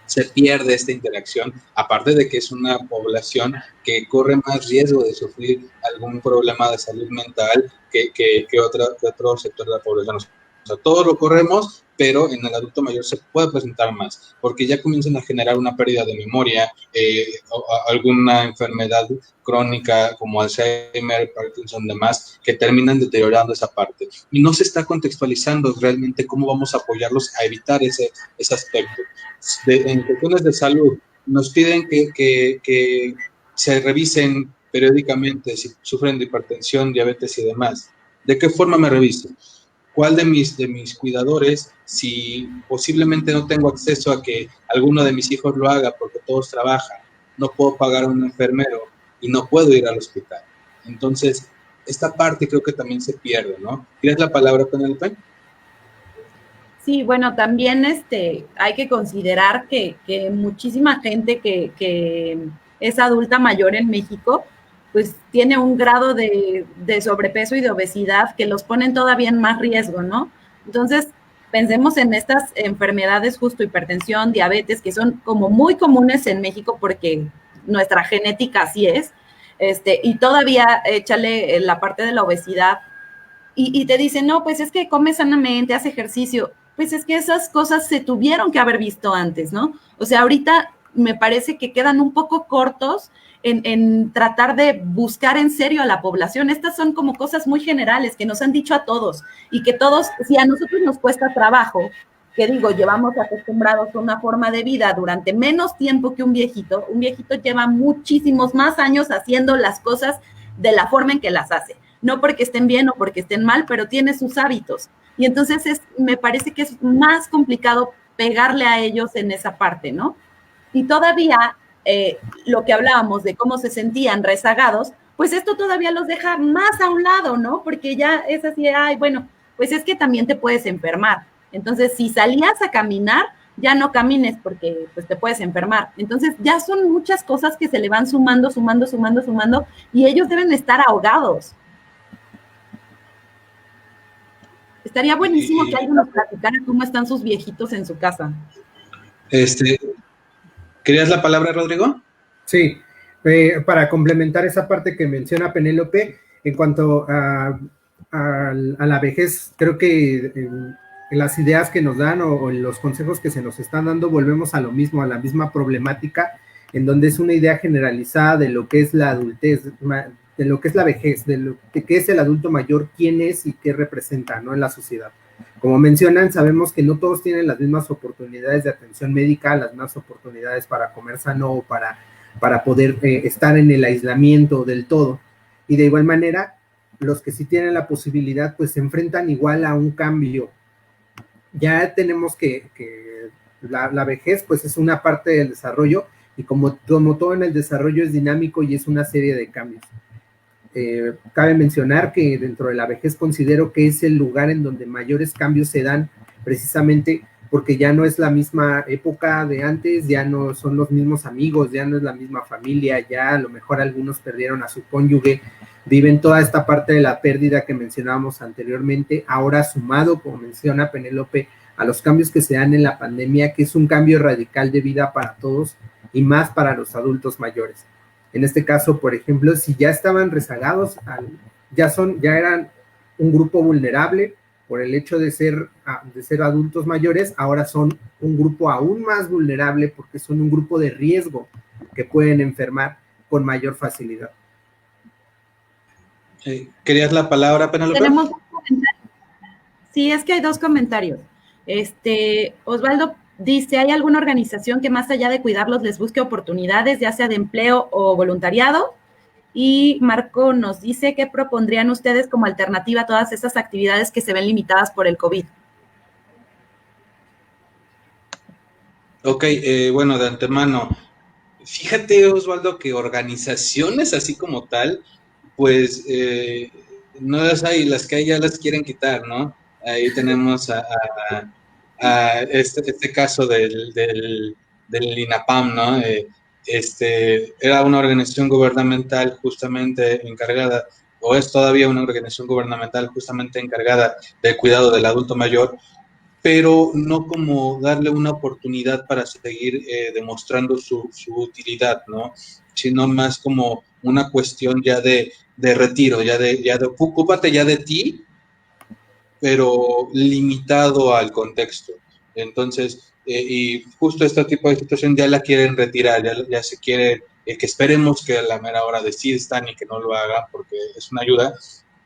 se pierde esta interacción, aparte de que es una población que corre más riesgo de sufrir algún problema de salud mental que otro sector de la población. O sea, todos lo corremos, pero en el adulto mayor se puede presentar más, porque ya comienzan a generar una pérdida de memoria, o alguna enfermedad crónica como Alzheimer, Parkinson, demás, que terminan deteriorando esa parte. Y no se está contextualizando realmente cómo vamos a apoyarlos a evitar ese aspecto. En cuestiones de salud, nos piden que se revisen periódicamente si sufren de hipertensión, diabetes y demás. ¿De qué forma me reviso? ¿Cuál de mis cuidadores, si posiblemente no tengo acceso a que alguno de mis hijos lo haga porque todos trabajan, no puedo pagar a un enfermero y no puedo ir al hospital? Entonces, esta parte creo que también se pierde, ¿no? ¿Tienes la palabra, Penélope? Sí, bueno, también hay que considerar que muchísima gente que es adulta mayor en México, pues tiene un grado de sobrepeso y de obesidad que los ponen todavía en más riesgo, ¿no? Entonces, pensemos en estas enfermedades, justo hipertensión, diabetes, que son como muy comunes en México porque nuestra genética así es, y todavía échale la parte de la obesidad y te dicen, no, pues es que come sanamente, haz ejercicio. Pues es que esas cosas se tuvieron que haber visto antes, ¿no? O sea, ahorita me parece que quedan un poco cortos en tratar de buscar en serio a la población. Estas son como cosas muy generales que nos han dicho a todos y que todos, si a nosotros nos cuesta trabajo, que digo, llevamos acostumbrados a una forma de vida durante menos tiempo que un viejito lleva muchísimos más años haciendo las cosas de la forma en que las hace. No porque estén bien o porque estén mal, pero tiene sus hábitos. Y entonces me parece que es más complicado pegarle a ellos en esa parte, ¿no? Y todavía lo que hablábamos de cómo se sentían rezagados, pues esto todavía los deja más a un lado, ¿no? Porque ya es así, ay, bueno, pues es que también te puedes enfermar. Entonces, si salías a caminar, ya no camines porque pues te puedes enfermar. Entonces, ya son muchas cosas que se le van sumando, y ellos deben estar ahogados. Estaría buenísimo que alguien nos platicara cómo están sus viejitos en su casa. ¿Querías la palabra, Rodrigo? Sí, para complementar esa parte que menciona Penélope, en cuanto a la vejez, creo que en las ideas que nos dan o en los consejos que se nos están dando, volvemos a lo mismo, a la misma problemática, en donde es una idea generalizada de lo que es la adultez, de lo que es la vejez, de qué es el adulto mayor, quién es y qué representa, ¿no?, en la sociedad. Como mencionan, sabemos que no todos tienen las mismas oportunidades de atención médica, las mismas oportunidades para comer sano o para poder estar en el aislamiento del todo. Y de igual manera, los que sí tienen la posibilidad, pues se enfrentan igual a un cambio ya tenemos que la vejez pues es una parte del desarrollo y como todo en el desarrollo es dinámico y es una serie de cambios. Cabe mencionar que dentro de la vejez considero que es el lugar en donde mayores cambios se dan precisamente porque ya no es la misma época de antes, ya no son los mismos amigos, ya no es la misma familia, ya a lo mejor algunos perdieron a su cónyuge, viven toda esta parte de la pérdida que mencionábamos anteriormente, ahora sumado, como menciona Penélope, a los cambios que se dan en la pandemia, que es un cambio radical de vida para todos y más para los adultos mayores. En este caso, por ejemplo, si ya estaban rezagados, ya eran un grupo vulnerable por el hecho de ser adultos mayores, ahora son un grupo aún más vulnerable porque son un grupo de riesgo que pueden enfermar con mayor facilidad. ¿Querías la palabra, Penélope? Tenemos un comentario. Sí, es que hay 2 comentarios. Osvaldo dice, ¿hay alguna organización que más allá de cuidarlos les busque oportunidades, ya sea de empleo o voluntariado? Y Marco nos dice, ¿qué propondrían ustedes como alternativa a todas esas actividades que se ven limitadas por el COVID? Ok, bueno, de antemano, fíjate, Osvaldo, que organizaciones así como tal, pues no las hay, las que hay ya las quieren quitar, ¿no? Ahí tenemos a este caso del INAPAM, ¿no? Era una organización gubernamental justamente encargada, o es todavía una organización gubernamental justamente encargada del cuidado del adulto mayor, pero no como darle una oportunidad para seguir demostrando su utilidad, ¿no? Sino más como una cuestión ya de retiro, ya de ocúpate ya de ti, pero limitado al contexto. Entonces, y justo este tipo de situación ya la quieren retirar, ya se quiere que esperemos que a la mera hora desistan y que no lo hagan porque es una ayuda,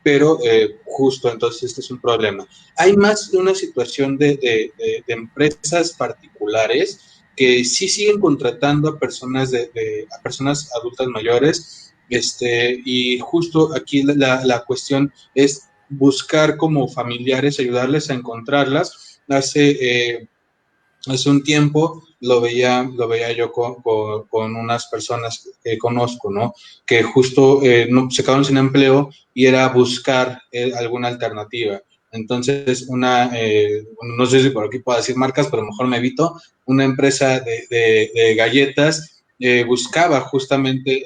pero justo entonces este es un problema. Hay más de una situación de empresas particulares que sí siguen contratando a personas, a personas adultas mayores, y justo aquí la cuestión es buscar como familiares, ayudarles a encontrarlas. Hace un tiempo lo veía yo con unas personas que conozco, ¿no? Que justo no, se quedaron sin empleo y era buscar alguna alternativa. Entonces, no sé si por aquí puedo decir marcas, pero mejor me evito, una empresa de galletas buscaba justamente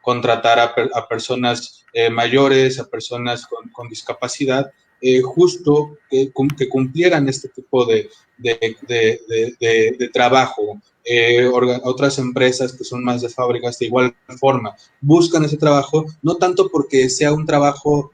contratar a personas mayores, a personas con discapacidad, justo que cumplieran este tipo de trabajo. Otras empresas que son más de fábricas de igual forma buscan ese trabajo, no tanto porque sea un trabajo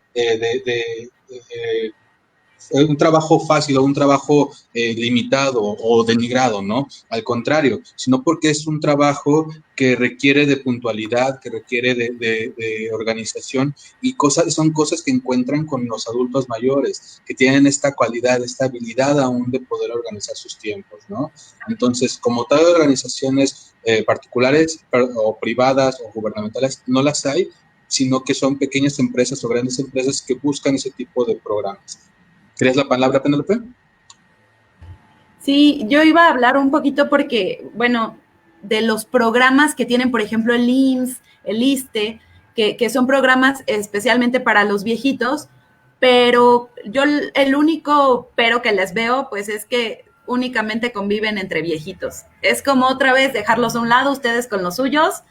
un trabajo fácil o un trabajo limitado o denigrado, ¿no? Al contrario, sino porque es un trabajo que requiere de puntualidad, que requiere de organización y son cosas que encuentran con los adultos mayores, que tienen esta cualidad, esta habilidad aún de poder organizar sus tiempos, ¿no? Entonces, como tal, organizaciones particulares o privadas o gubernamentales no las hay, sino que son pequeñas empresas o grandes empresas que buscan ese tipo de programas. ¿Querías la palabra, Penélope? Sí, yo iba a hablar un poquito porque, bueno, de los programas que tienen, por ejemplo, el IMSS, el ISSSTE, que son programas especialmente para los viejitos, pero yo el único pero que les veo, pues es que únicamente conviven entre viejitos. Es como otra vez dejarlos a un lado, ustedes con los suyos,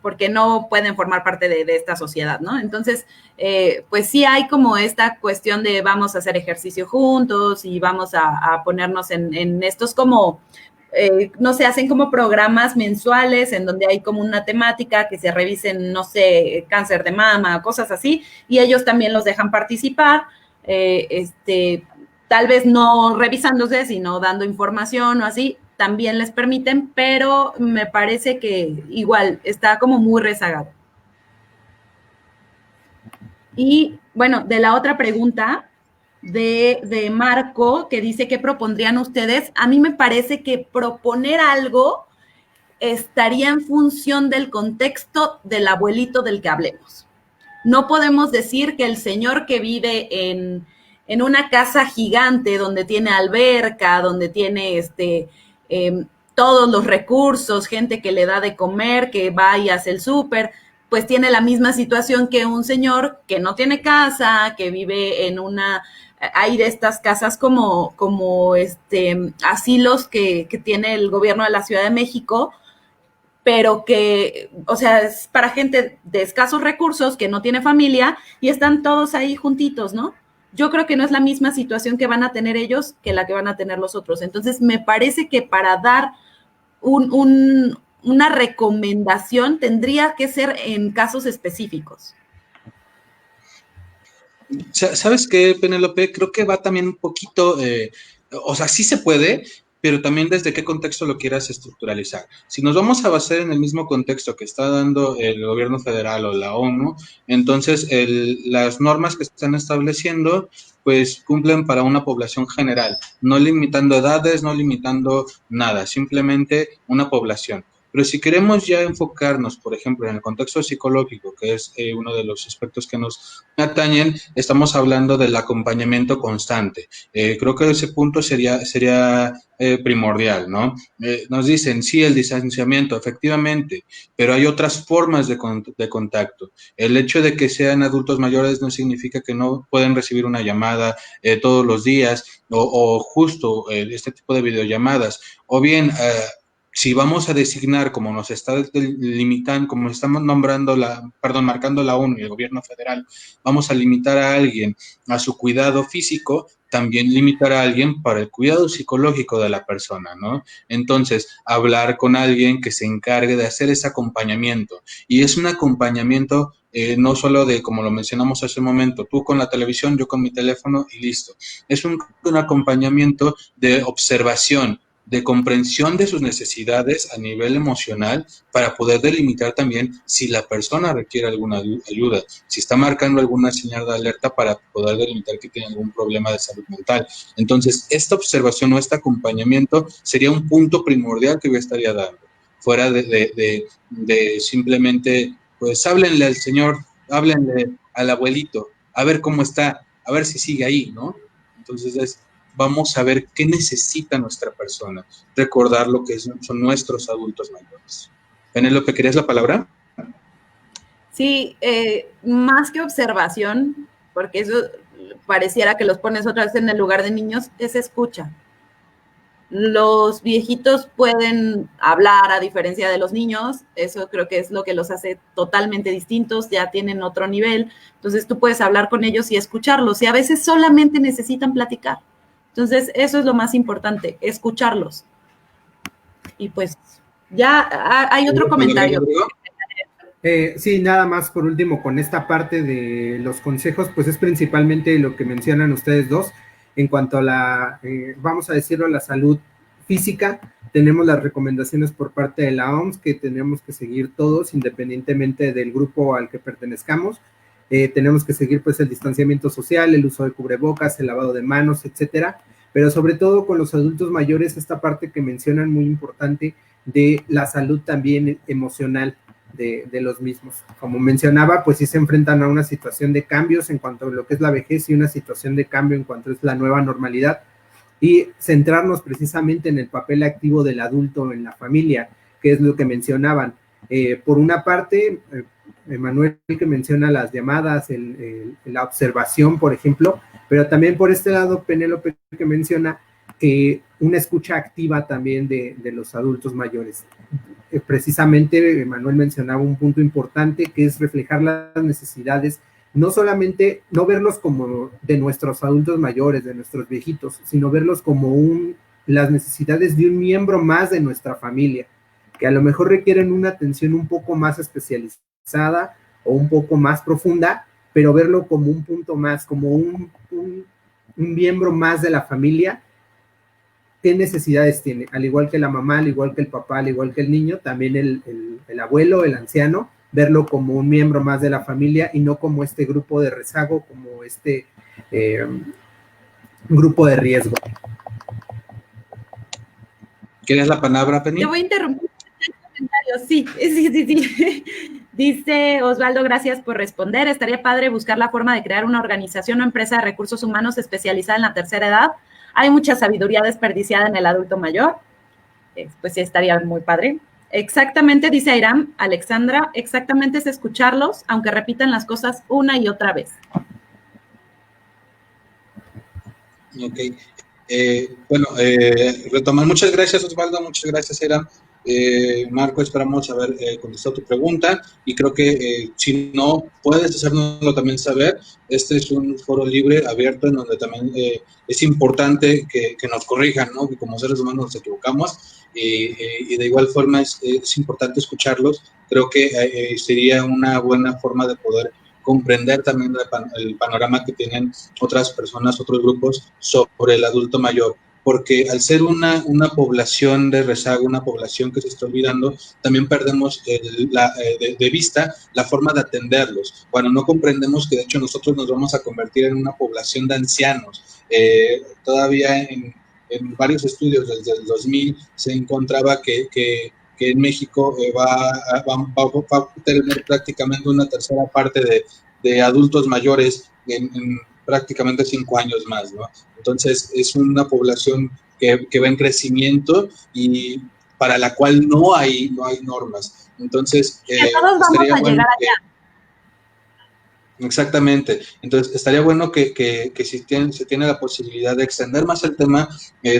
porque no pueden formar parte de esta sociedad, ¿no? Entonces, pues sí hay como esta cuestión de vamos a hacer ejercicio juntos y vamos a ponernos en estos como, no sé, hacen como programas mensuales en donde hay como una temática que se revisen, no sé, cáncer de mama, cosas así, y ellos también los dejan participar, tal vez no revisándose, sino dando información o así, también les permiten, pero me parece que igual está como muy rezagado. Y bueno, de la otra pregunta de Marco, que dice qué propondrían ustedes, a mí me parece que proponer algo estaría en función del contexto del abuelito del que hablemos. No podemos decir que el señor que vive en una casa gigante donde tiene alberca, donde tiene todos los recursos, gente que le da de comer, que va y hace el súper, pues tiene la misma situación que un señor que no tiene casa, que vive en una, hay de estas casas como asilos que tiene el gobierno de la Ciudad de México, pero que, o sea, es para gente de escasos recursos, que no tiene familia, y están todos ahí juntitos, ¿no? Yo creo que no es la misma situación que van a tener ellos que la que van a tener los otros. Entonces, me parece que para dar una recomendación tendría que ser en casos específicos. ¿Sabes qué, Penélope? Creo que va también un poquito, o sea, sí se puede, pero también desde qué contexto lo quieras estructuralizar. Si nos vamos a basar en el mismo contexto que está dando el gobierno federal o la ONU, entonces las normas que están estableciendo pues cumplen para una población general, no limitando edades, no limitando nada, simplemente una población. Pero si queremos ya enfocarnos, por ejemplo, en el contexto psicológico, que es uno de los aspectos que nos atañen, estamos hablando del acompañamiento constante. Creo que ese punto sería primordial, ¿no? Nos dicen, sí, el distanciamiento, efectivamente, pero hay otras formas de contacto. El hecho de que sean adultos mayores no significa que no pueden recibir una llamada todos los días o justo este tipo de videollamadas. O bien, si vamos a designar, como nos está limitando, como estamos marcando la ONU y el gobierno federal, vamos a limitar a alguien a su cuidado físico, también limitar a alguien para el cuidado psicológico de la persona, ¿no? Entonces, hablar con alguien que se encargue de hacer ese acompañamiento. Y es un acompañamiento no solo de, como lo mencionamos hace un momento, tú con la televisión, yo con mi teléfono y listo. Es un acompañamiento de observación, de comprensión de sus necesidades a nivel emocional para poder delimitar también si la persona requiere alguna ayuda, si está marcando alguna señal de alerta para poder delimitar que tiene algún problema de salud mental. Entonces, esta observación o este acompañamiento sería un punto primordial que yo estaría dando, fuera de simplemente, pues háblenle al señor, háblenle al abuelito, a ver cómo está, a ver si sigue ahí, ¿no? Entonces vamos a ver qué necesita nuestra persona, recordar lo que son nuestros adultos mayores. Penélope, ¿querías la palabra? Sí, más que observación, porque eso pareciera que los pones otra vez en el lugar de niños, es escucha. Los viejitos pueden hablar a diferencia de los niños, eso creo que es lo que los hace totalmente distintos, ya tienen otro nivel, entonces tú puedes hablar con ellos y escucharlos, y a veces solamente necesitan platicar. Entonces, eso es lo más importante, escucharlos. Y pues, ya hay otro comentario. Sí, nada más por último, con esta parte de los consejos, pues es principalmente lo que mencionan ustedes dos. En cuanto a la, vamos a decirlo, la salud física, tenemos las recomendaciones por parte de la OMS que tenemos que seguir todos, independientemente del grupo al que pertenezcamos. Tenemos que seguir pues el distanciamiento social, el uso de cubrebocas, el lavado de manos, etcétera, pero sobre todo con los adultos mayores, esta parte que mencionan muy importante de la salud también emocional de los mismos. Como mencionaba, pues sí se enfrentan a una situación de cambios en cuanto a lo que es la vejez y una situación de cambio en cuanto es la nueva normalidad, y centrarnos precisamente en el papel activo del adulto en la familia, que es lo que mencionaban. Por una parte, Manuel que menciona las llamadas, la observación, por ejemplo, pero también por este lado, Penélope que menciona una escucha activa también de los adultos mayores. Precisamente Manuel mencionaba un punto importante que es reflejar las necesidades, no solamente, no verlos como de nuestros adultos mayores, de nuestros viejitos, sino verlos como las necesidades de un miembro más de nuestra familia, que a lo mejor requieren una atención un poco más especializada o un poco más profunda, pero verlo como un punto más, como un miembro más de la familia. ¿Qué necesidades tiene? Al igual que la mamá, al igual que el papá, al igual que el niño, también el abuelo, el anciano, verlo como un miembro más de la familia y no como este grupo de rezago, como este grupo de riesgo. ¿Quieres la palabra, Penny? Te voy a interrumpir el comentario. Sí. Dice Osvaldo, gracias por responder. Estaría padre buscar la forma de crear una organización o empresa de recursos humanos especializada en la tercera edad. Hay mucha sabiduría desperdiciada en el adulto mayor. Pues sí, estaría muy padre. Exactamente, dice Airam, Alexandra, exactamente es escucharlos, aunque repitan las cosas una y otra vez. Ok. Bueno, retomar. Muchas gracias, Osvaldo. Muchas gracias, Airam. Marco, esperamos haber contestado tu pregunta y creo que si no, puedes hacérnoslo también saber. Este es un foro libre, abierto, en donde también es importante que nos corrijan, ¿no? Que como seres humanos nos equivocamos y de igual forma es importante escucharlos. Creo que sería una buena forma de poder comprender también el panorama que tienen otras personas, otros grupos sobre el adulto mayor, porque al ser una población de rezago, una población que se está olvidando, también perdemos de vista la forma de atenderlos. Bueno, no comprendemos que de hecho nosotros nos vamos a convertir en una población de ancianos. Todavía en varios estudios desde el 2000 se encontraba que en México va a tener prácticamente una tercera parte de adultos mayores en prácticamente 5 años más, ¿no? Entonces, es una población que va en crecimiento y para la cual no hay normas. Entonces, todos vamos a llegar allá. Exactamente. Entonces, estaría bueno que si se tiene la posibilidad de extender más el tema,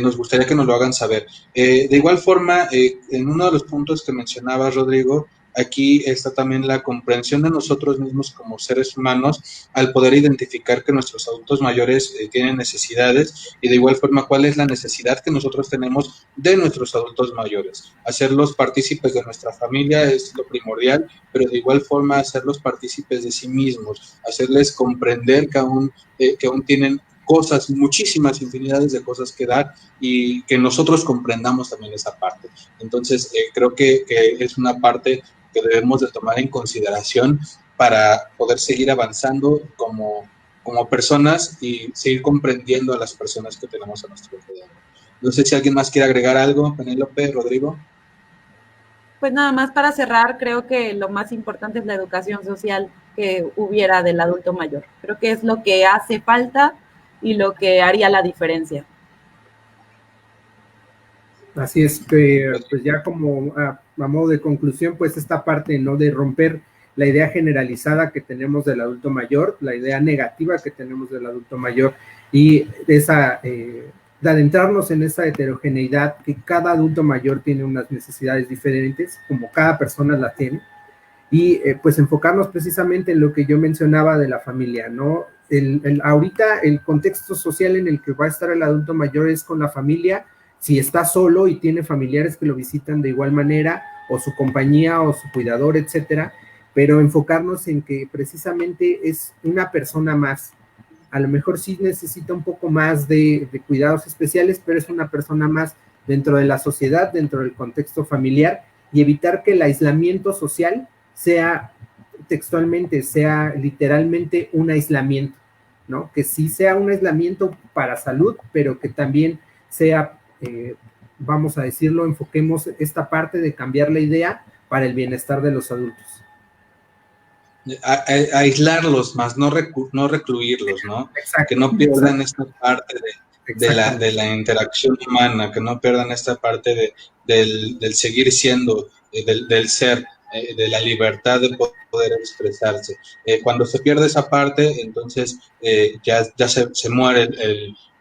nos gustaría que nos lo hagan saber. De igual forma, en uno de los puntos que mencionaba Rodrigo, aquí está también la comprensión de nosotros mismos como seres humanos al poder identificar que nuestros adultos mayores tienen necesidades y de igual forma cuál es la necesidad que nosotros tenemos de nuestros adultos mayores. Hacerlos partícipes de nuestra familia es lo primordial, pero de igual forma hacerlos partícipes de sí mismos, hacerles comprender que aún tienen cosas, muchísimas infinidades de cosas que dar y que nosotros comprendamos también esa parte. Entonces, creo que es una parte que debemos de tomar en consideración para poder seguir avanzando como personas y seguir comprendiendo a las personas que tenemos a nuestro alrededor. No sé si alguien más quiere agregar algo, Penélope, Rodrigo. Pues nada más para cerrar, creo que lo más importante es la educación social que hubiera del adulto mayor. Creo que es lo que hace falta y lo que haría la diferencia. Así es, pues ya como a modo de conclusión, pues esta parte, ¿no? De romper la idea generalizada que tenemos del adulto mayor, la idea negativa que tenemos del adulto mayor y esa, de adentrarnos en esa heterogeneidad que cada adulto mayor tiene unas necesidades diferentes, como cada persona las tiene, y pues enfocarnos precisamente en lo que yo mencionaba de la familia, ¿no? Ahorita el contexto social en el que va a estar el adulto mayor es con la familia, si está solo y tiene familiares que lo visitan de igual manera, o su compañía, o su cuidador, etcétera, pero enfocarnos en que precisamente es una persona más. A lo mejor sí necesita un poco más de cuidados especiales, pero es una persona más dentro de la sociedad, dentro del contexto familiar, y evitar que el aislamiento social sea textualmente, sea literalmente un aislamiento, ¿no? Que sí sea un aislamiento para salud, pero que también sea, vamos a decirlo, enfoquemos esta parte de cambiar la idea para el bienestar de los adultos. Aislarlos más, no recluirlos, ¿no? Exacto, que no pierdan esta parte de la interacción humana, que no pierdan esta parte del seguir siendo, del ser, de la libertad de poder expresarse. Cuando se pierde esa parte, entonces ya se muere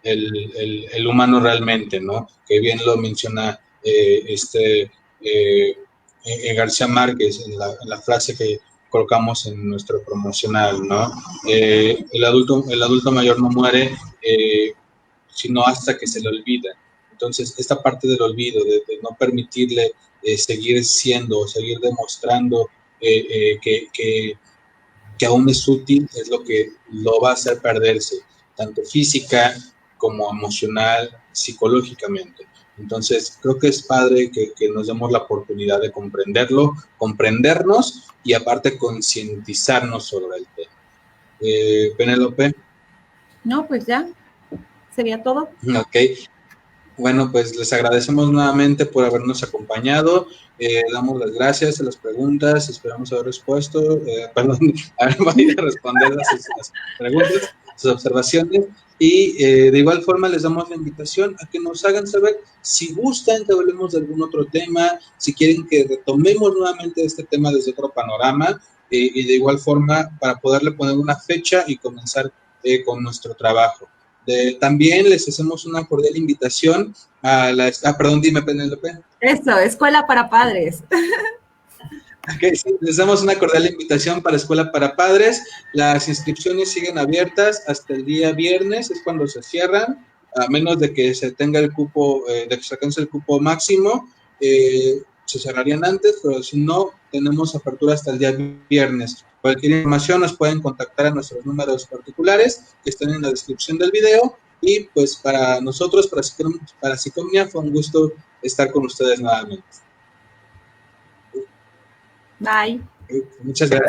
el humano realmente, ¿no? Que bien lo menciona García Márquez en la frase que colocamos en nuestro promocional, ¿no? El adulto mayor no muere sino hasta que se le olvida. Entonces, esta parte del olvido, de no permitirle seguir siendo, seguir demostrando que aún es útil, es lo que lo va a hacer perderse, tanto física como emocional, psicológicamente. Entonces, creo que es padre que nos demos la oportunidad de comprenderlo, comprendernos y aparte concientizarnos sobre el tema. Penélope. No, pues ya, sería todo. Ok. Bueno, pues les agradecemos nuevamente por habernos acompañado. Damos las gracias a las preguntas, esperamos haber respuesto, haber ido a responder a sus preguntas, sus observaciones. Y de igual forma les damos la invitación a que nos hagan saber si gustan que hablemos de algún otro tema, si quieren que retomemos nuevamente este tema desde otro panorama, y de igual forma para poderle poner una fecha y comenzar con nuestro trabajo. También les hacemos una cordial invitación a la... perdón, dime, Penélope. Eso, Escuela para Padres. Okay, sí, les damos una cordial invitación para Escuela para Padres. Las inscripciones siguen abiertas hasta el día viernes, es cuando se cierran, a menos de que se tenga el cupo, de que se alcance el cupo máximo, se cerrarían antes, pero si no, tenemos apertura hasta el día viernes. Cualquier información nos pueden contactar a nuestros números particulares que están en la descripción del video. Y pues para nosotros, para Psicomnia, fue un gusto estar con ustedes nuevamente. Bye. Muchas gracias.